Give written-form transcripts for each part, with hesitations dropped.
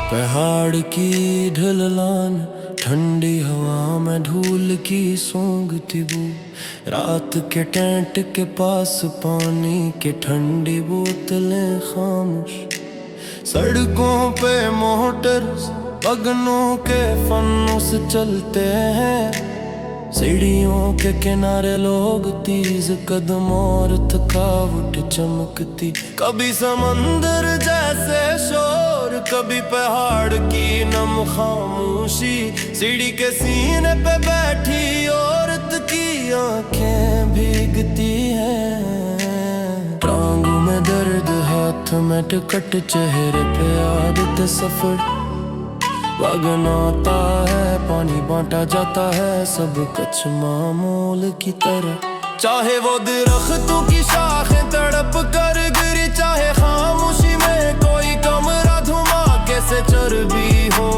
पहाड़ की ढलान, ठंडी हवा में धूल की सूंघती बू। रात के टेंट के पास पानी के ठंडी बोतलें खामोश। सड़कों पे मोटर वगनों के फन्नों से चलते हैं। सीढ़ियों के किनारे लोग तेज कदम और थकावट चमकती। कभी समंदर जैसे शोर, कभी पहाड़ की नम खामोशी। सीढ़ी के सीने पे बैठी औरत की आंखें भीगती हैं। टांगों में दर्द, हाथ में टिकट, चेहरे पे आदत सफर। वगन आता है, पानी बांटा जाता है, सब कुछ मामूल की तरह। चाहे वो दरख्तों की शाखें तड़प कर गिरी, चाहे खामोशी में कोई कमरा धमाके से चर्बी हो।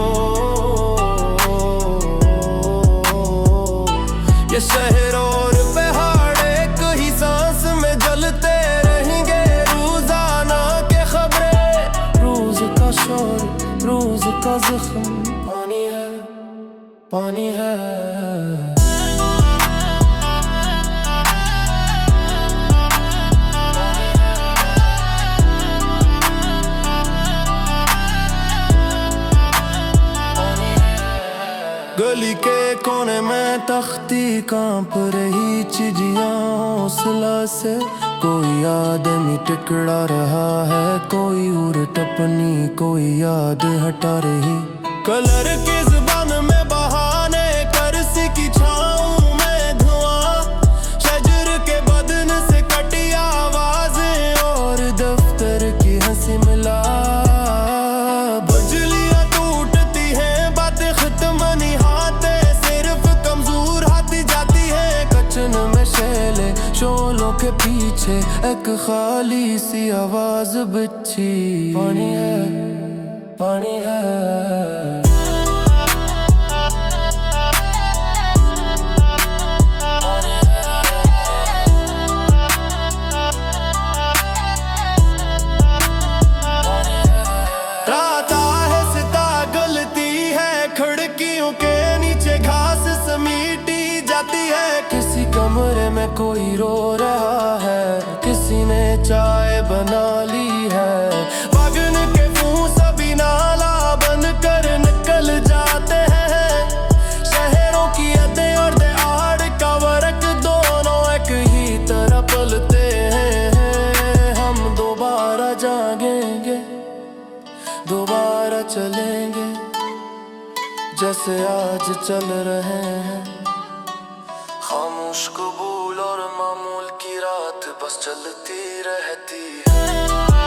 ये शहर और पहाड़ एक ही सांस में जलते रहेंगे। रोजाना के खबरें, रोज का शोर, रोज का जख्म। पानी है, पानी है। गली के कोने में तख्ती कांप रही, चिड़िया हौसला से। कोई आदमी टिकड़ा रहा है, कोई उड़ट अपनी कोई याद हटा रही। कलर की जुबान में बहाने, करसी की छाँव में धुआं। शजर के बदन से कटी आवाजें और दफ्तर की हंसी मिला। बिजलियां टूटती हैं, बातें खत्म नहीं हाथे, सिर्फ कमजोर हाथी जाती है। कचन में शैले, शोलों के पीछे एक खाली सी आवाज बच्ची। पानी है, पानी है। रात आहिस्ता गलती है, खिड़कियों के नीचे घास समीटी जाती है। किसी कमरे में कोई रो रहा है, किसी ने चाय बना ली है। वगन के मुंह सभी नाला बन कर निकल जाते हैं। शहरों की अदे और दहाड़ का फर्क, दोनों एक ही तरह पलते हैं। हम दोबारा जागेंगे, दोबारा चलेंगे, जैसे आज चल रहे हैं। खामोश कबूल और मामूल की रात बस चलती रहती है।